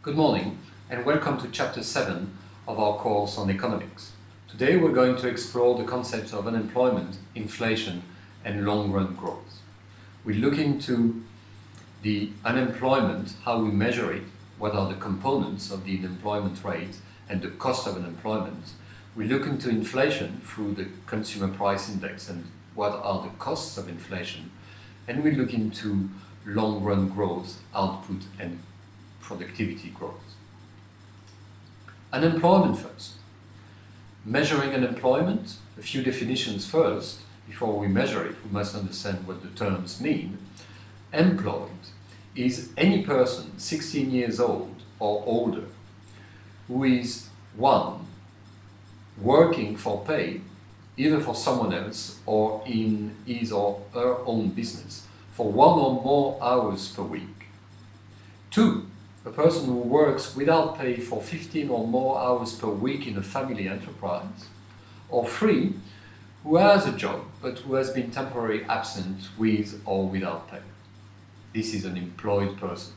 Good morning and welcome to Chapter 7 of our course on economics. Today we're going to explore the concepts of unemployment, inflation and long-run growth. We look into the unemployment, how we measure it, what are the components of the unemployment rate and the cost of unemployment. We look into inflation through the consumer price index and what are the costs of inflation. And we look into long-run growth, output and productivity growth. Unemployment first. Measuring unemployment, a few definitions first. Before we measure it, we must understand what the terms mean. Employed is any person 16 years old or older who is 1. Working for pay, either for someone else or in his or her own business, for 1 or more hours per week. 2. A person who works without pay for 15 or more hours per week in a family enterprise. Or 3. Who has a job but who has been temporarily absent with or without pay. This is an employed person.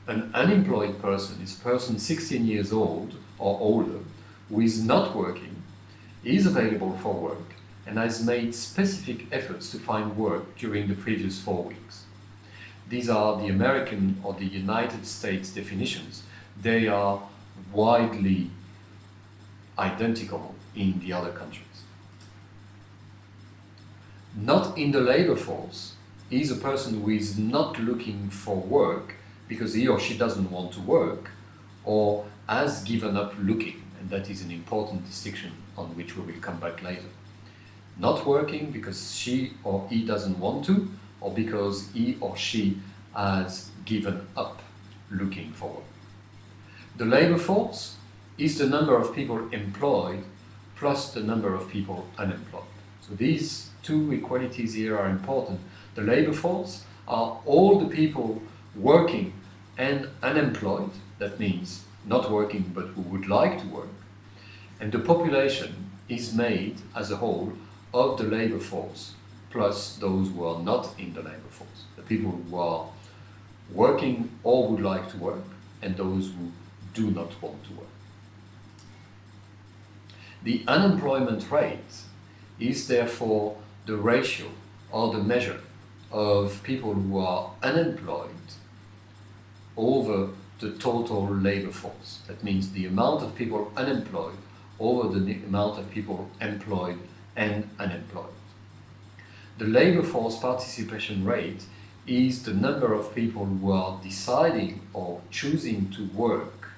An unemployed person is a person 16 years old or older who is not working, is available for work, and has made specific efforts to find work during the previous 4 weeks. These are the American or the United States definitions. They are widely identical in the other countries. Not in the labor force is a person who is not looking for work because he or she doesn't want to work or has given up looking, and that is an important distinction on which we will come back later. Not working because she or he doesn't want to, or because he or she has given up looking for work. The labor force is the number of people employed plus the number of people unemployed. So these two equalities here are important. The labor force are all the people working and unemployed, that means not working but who would like to work, and the population is made as a whole of the labor force plus those who are not in the labor force, the people who are working or would like to work, and those who do not want to work. The unemployment rate is therefore the ratio or the measure of people who are unemployed over the total labor force. That means the amount of people unemployed over the amount of people employed and unemployed. The labor force participation rate is the number of people who are deciding or choosing to work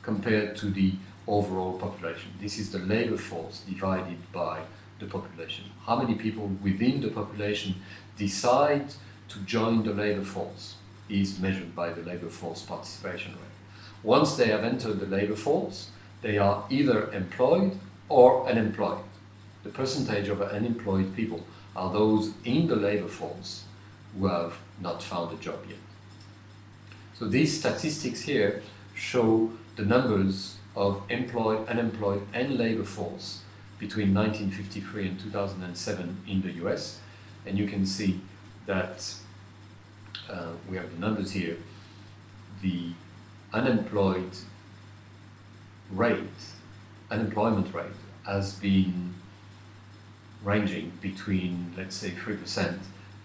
compared to the overall population. This is the labor force divided by the population. How many people within the population decide to join the labor force is measured by the labor force participation rate. Once they have entered the labor force, they are either employed or unemployed. The percentage of unemployed people are those in the labor force who have not found a job yet. So these statistics here show the numbers of employed, unemployed and labor force between 1953 and 2007 in the US, and you can see that we have the numbers here. The unemployment rate has been ranging between, let's say, 3%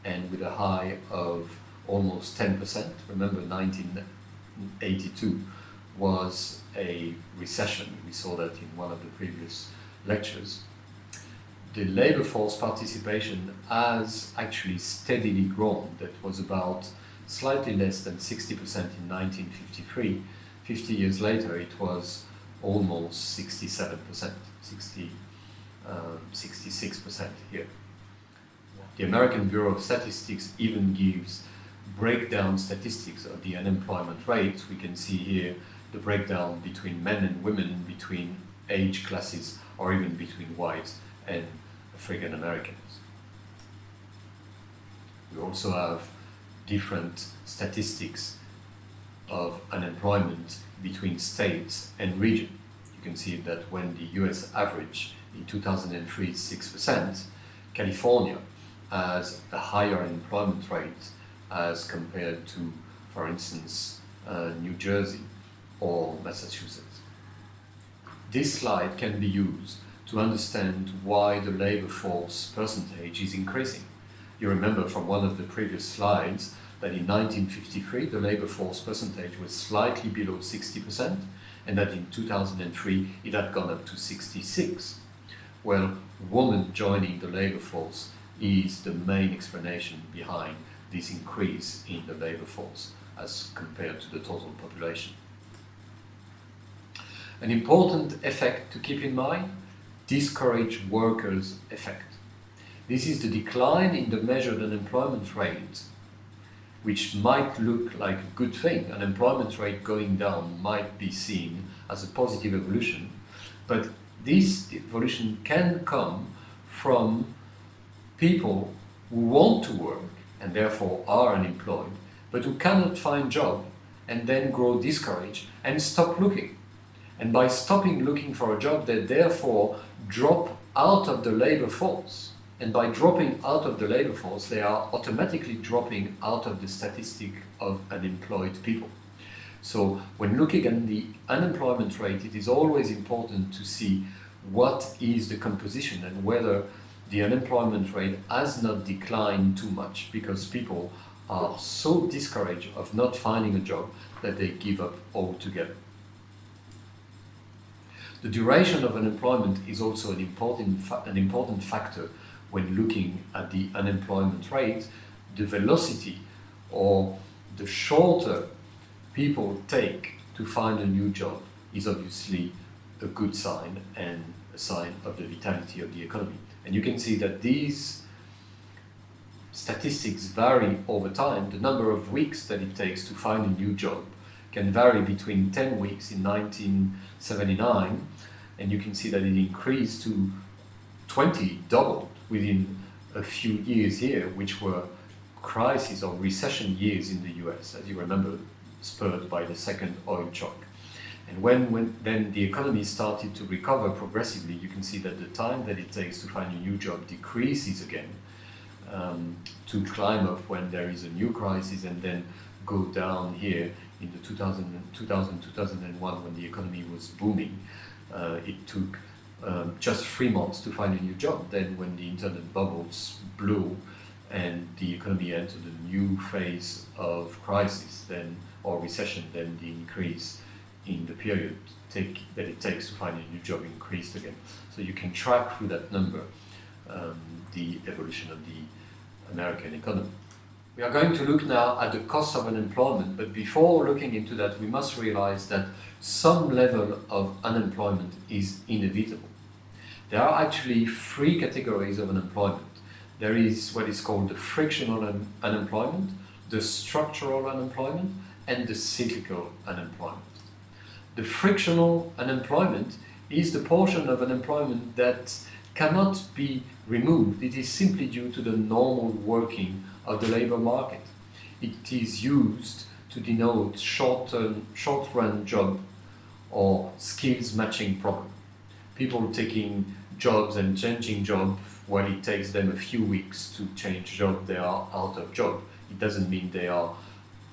and with a high of almost 10%. Remember, 1982 was a recession. We saw that in one of the previous lectures. The labor force participation has actually steadily grown. That was about slightly less than 60% in 1953. 50 years later, it was almost 67%, 66% here. The American Bureau of Statistics even gives breakdown statistics of the unemployment rate. We can see here the breakdown between men and women, between age classes, or even between whites and African Americans. We also have different statistics of unemployment between states and region. You can see that when the US average in 2003 is 6%, California has a higher unemployment rate as compared to, for instance, New Jersey or Massachusetts. This slide can be used to understand why the labor force percentage is increasing. You remember from one of the previous slides that in 1953 the labor force percentage was slightly below 60%, and that in 2003 it had gone up to 66%. Well, women joining the labor force is the main explanation behind this increase in the labor force as compared to the total population. An important effect to keep in mind, discouraged workers effect. This is the decline in the measured unemployment rate, which might look like a good thing. Unemployment rate going down might be seen as a positive evolution, but this evolution can come from people who want to work and therefore are unemployed, but who cannot find job and then grow discouraged and stop looking. And by stopping looking for a job, they therefore drop out of the labor force. And by dropping out of the labor force, they are automatically dropping out of the statistic of unemployed people. So when looking at the unemployment rate, it is always important to see what is the composition and whether the unemployment rate has not declined too much, because people are so discouraged of not finding a job that they give up altogether. The duration of unemployment is also an important factor when looking at the unemployment rate. The velocity, or the shorter people take to find a new job, is obviously a good sign and a sign of the vitality of the economy. And you can see that these statistics vary over time. The number of weeks that it takes to find a new job can vary between 10 weeks in 1979, and you can see that it increased to 20, doubled within a few years here, which were crisis or recession years in the US, as you remember, spurred by the second oil shock. And when then the economy started to recover progressively, you can see that the time that it takes to find a new job decreases again, to climb up when there is a new crisis, and then go down here in the 2001 when the economy was booming. It took just 3 months to find a new job. Then when the internet bubbles blew and the economy entered a new phase of crisis or recession, then the increase in the period that it takes to find a new job increased again. So you can track through that number the evolution of the American economy. We are going to look now at the cost of unemployment, but before looking into that, we must realize that some level of unemployment is inevitable. There are actually 3 categories of unemployment. There is what is called the frictional unemployment, the structural unemployment, and the cyclical unemployment. The frictional unemployment is the portion of unemployment that cannot be removed. It is simply due to the normal working of the labor market. It is used to denote short-run job or skills matching problem. People taking jobs and changing job while it takes them a few weeks to change job, they are out of job. It doesn't mean they are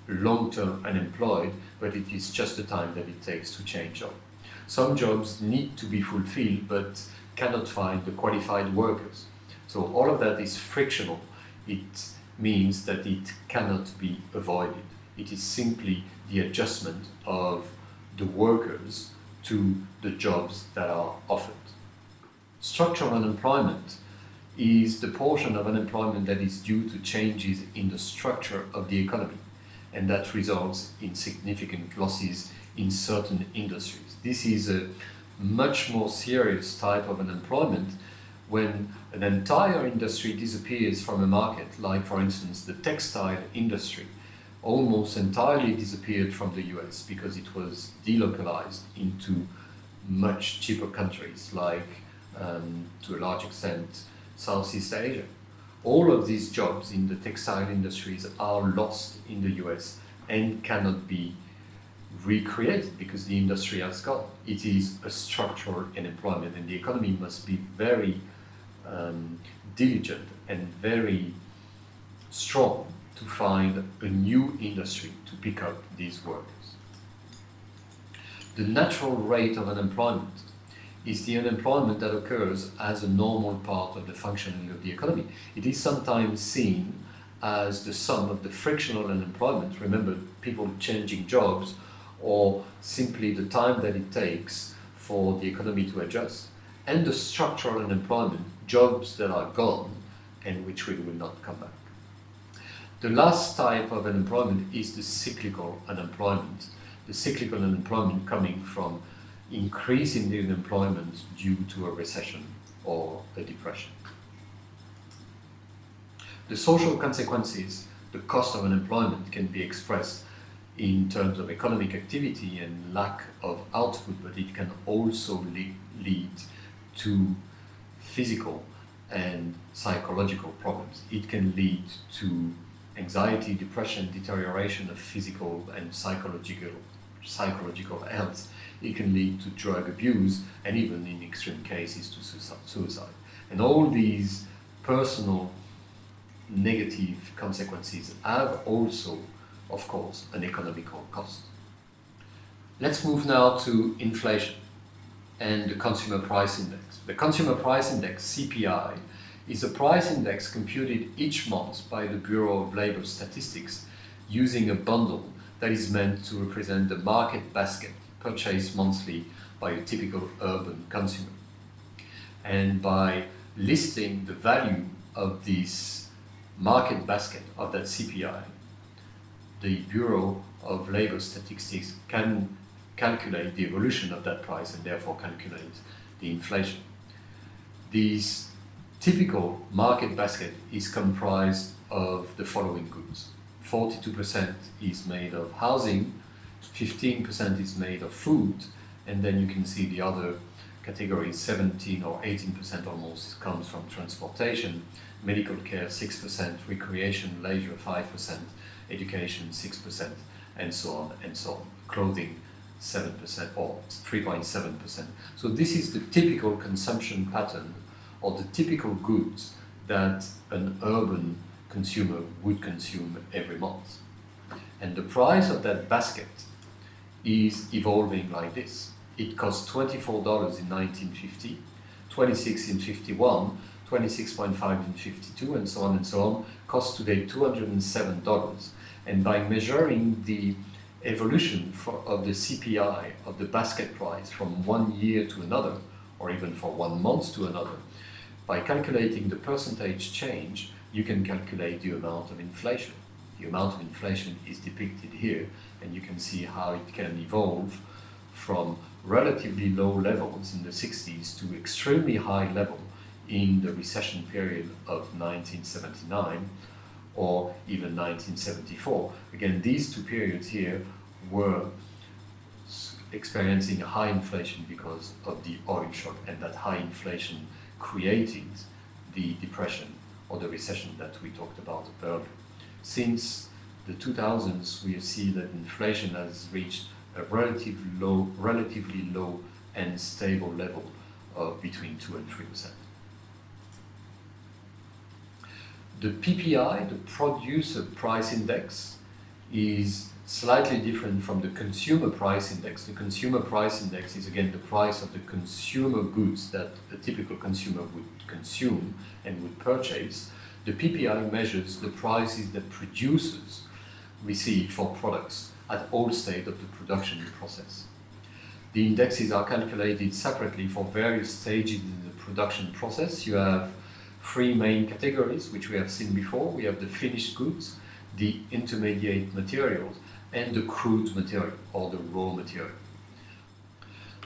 long-term unemployed, but it is just the time that it takes to change job. Some jobs need to be fulfilled but cannot find the qualified workers. So all of that is frictional. It means that it cannot be avoided. It is simply the adjustment of the workers to the jobs that are offered. Structural unemployment is the portion of unemployment that is due to changes in the structure of the economy, and that results in significant losses in certain industries. This is a much more serious type of unemployment when an entire industry disappears from a market, like for instance the textile industry almost entirely disappeared from the US because it was delocalized into much cheaper countries like, to a large extent, Southeast Asia. All of these jobs in the textile industries are lost in the US and cannot be recreated because the industry has gone. It is a structural unemployment, and the economy must be very diligent and very strong to find a new industry to pick up these workers. The natural rate of unemployment is the unemployment that occurs as a normal part of the functioning of the economy. It is sometimes seen as the sum of the frictional unemployment, remember, people changing jobs, or simply the time that it takes for the economy to adjust, and the structural unemployment, jobs that are gone and which will not come back. The last type of unemployment is the cyclical unemployment. The cyclical unemployment coming from increase in the unemployment due to a recession or a depression. The social consequences, the cost of unemployment, can be expressed in terms of economic activity and lack of output, but it can also lead to physical and psychological problems. It can lead to anxiety, depression, deterioration of physical and psychological health. It can lead to drug abuse and even in extreme cases to suicide. And all these personal negative consequences have also, of course, an economical cost. Let's move now to inflation and the Consumer Price Index. The Consumer Price Index, CPI, is a price index computed each month by the Bureau of Labor Statistics using a bundle that is meant to represent the market basket purchased monthly by a typical urban consumer. And by listing the value of this market basket, of that CPI, the Bureau of Labor Statistics can calculate the evolution of that price and therefore calculate the inflation. This typical market basket is comprised of the following goods. 42% is made of housing, 15% is made of food, and then you can see the other categories, 17 or 18% almost comes from transportation, medical care 6%, recreation, leisure 5%, education 6%, and so on and so on. Clothing 7% or 3.7%. So this is the typical consumption pattern or the typical goods that an urban consumer would consume every month. And the price of that basket is evolving like this. It cost $24 in 1950, 26 in 51, 26.5 in 52, and so on and so on, costs today $207. And by measuring the evolution of the CPI, of the basket price from one year to another, or even for 1 month to another, by calculating the percentage change, you can calculate the amount of inflation. The amount of inflation is depicted here, and you can see how it can evolve from relatively low levels in the 60s to extremely high level in the recession period of 1979 or even 1974. Again, these two periods here were experiencing high inflation because of the oil shock, and that high inflation created the depression or the recession that we talked about earlier. Since the 2000s, we see that inflation has reached a relatively low and stable level of between 2 and 3%. The PPI, the Producer Price Index, is slightly different from the Consumer Price Index. The Consumer Price Index is again the price of the consumer goods that a typical consumer would consume and would purchase. The PPI measures the prices that producers receive for products at all stages of the production process. The indexes are calculated separately for various stages in the production process. You have 3 main categories, which we have seen before. We have the finished goods, the intermediate materials, and the crude material or the raw material.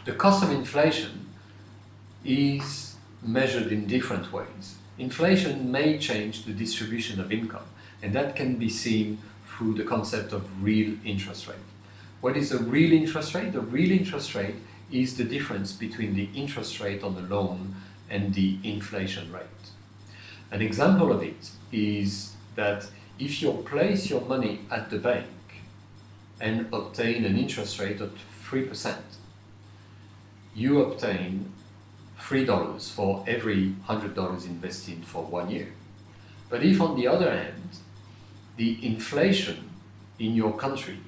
The cost of inflation is measured in different ways. Inflation may change the distribution of income, and that can be seen through the concept of real interest rate. What is a real interest rate? The real interest rate is the difference between the interest rate on the loan and the inflation rate. An example of it is that if you place your money at the bank and obtain an interest rate of 3%, you obtain $3 for every $100 invested for 1 year. But if on the other hand, the inflation in your country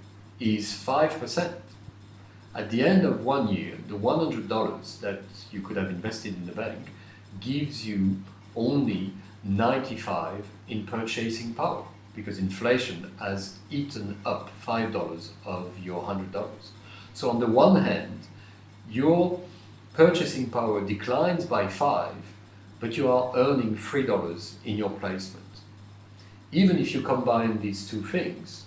is 5%, at the end of 1 year, the $100 that you could have invested in the bank gives you only 95 in purchasing power, because inflation has eaten up $5 of your $100. So on the one hand, your purchasing power declines by 5, but you are earning $3 in your placement. Even if you combine these two things,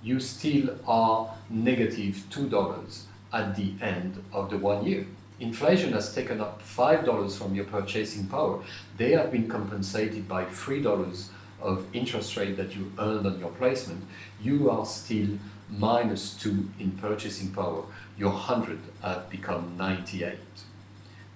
you still are negative $2 at the end of the 1 year. Inflation has taken up $5 from your purchasing power. They have been compensated by $3 of interest rate that you earned on your placement. You are still -2 in purchasing power. Your 100 have become 98.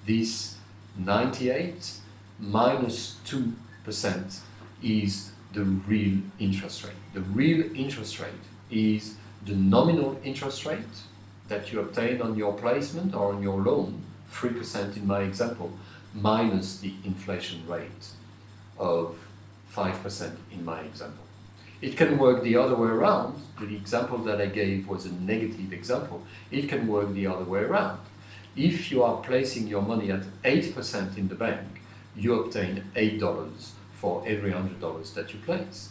This 98 minus 2% is the real interest rate. The real interest rate is the nominal interest rate that you obtain on your placement or on your loan, 3% in my example, minus the inflation rate of 5% in my example. It can work the other way around. The example that I gave was a negative example. It can work the other way around. If you are placing your money at 8% in the bank, you obtain $8 for every $100 that you place.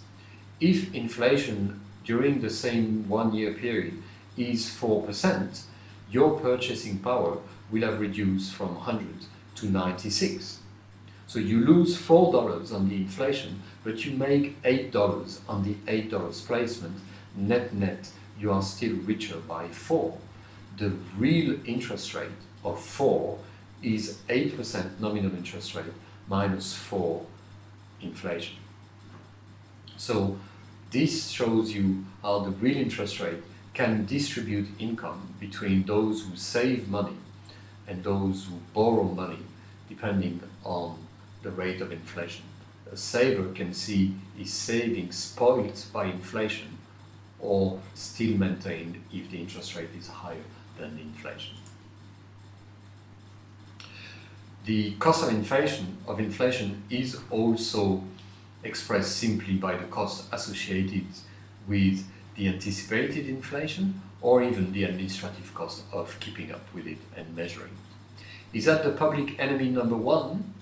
If inflation during the same 1 year period is 4%, your purchasing power will have reduced from 100 to 96. So you lose $4 on the inflation, but you make $8 on the $8 placement. Net net, you are still richer by 4. The real interest rate of 4 is 8% nominal interest rate minus 4 inflation. So this shows you how the real interest rate can distribute income between those who save money and those who borrow money, depending on the rate of inflation. A saver can see his savings spoiled by inflation or still maintained if the interest rate is higher than the inflation. The cost of inflation is also expressed simply by the cost associated with the anticipated inflation or even the administrative cost of keeping up with it and measuring it. Is that the public enemy number one?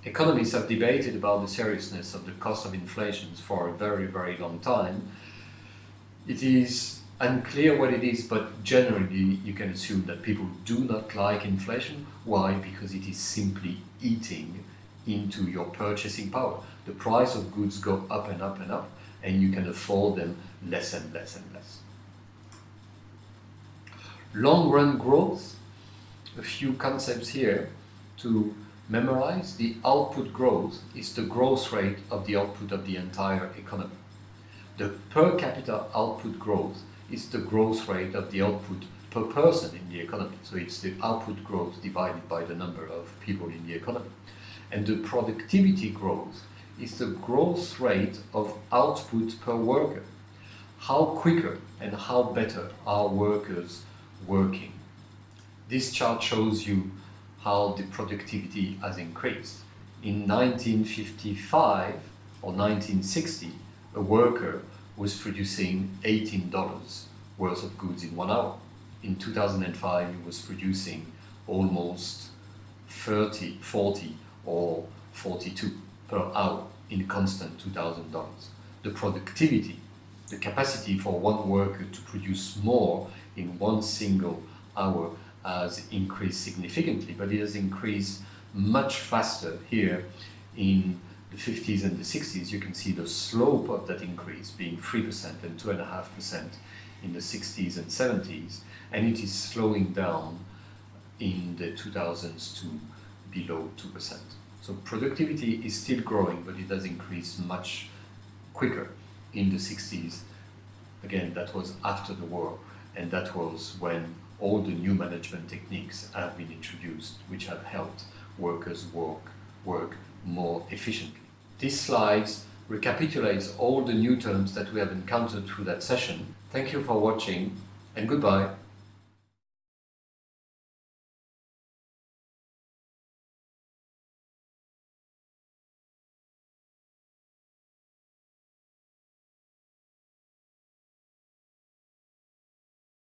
Economists have debated about the seriousness of the cost of inflation for a very, very long time. It is unclear what it is, but generally you can assume that people do not like inflation. Why? Because it is simply eating into your purchasing power. The price of goods go up and up and up, and you can afford them less and less and less. Long-run growth, a few concepts here to memorize. The output growth is the growth rate of the output of the entire economy. The per capita output growth is the growth rate of the output per person in the economy. So it's the output growth divided by the number of people in the economy. And the productivity growth is the growth rate of output per worker. How quicker and how better are workers working? This chart shows you how the productivity has increased. In 1955 or 1960, a worker was producing $18 worth of goods in 1 hour. In 2005, he was producing almost 30, 40 or 42 per hour in constant $2,000. The productivity, the capacity for one worker to produce more in one single hour has increased significantly, but it has increased much faster here in the 50s and the 60s. You can see the slope of that increase being 3% and 2.5% in the 60s and 70s, and it is slowing down in the 2000s to below 2%. So productivity is still growing, but it has increased much quicker in the 60s. Again, that was after the war, and that was when all the new management techniques have been introduced, which have helped workers work more efficiently. This slide recapitulates all the new terms that we have encountered through that session. Thank you for watching, and goodbye.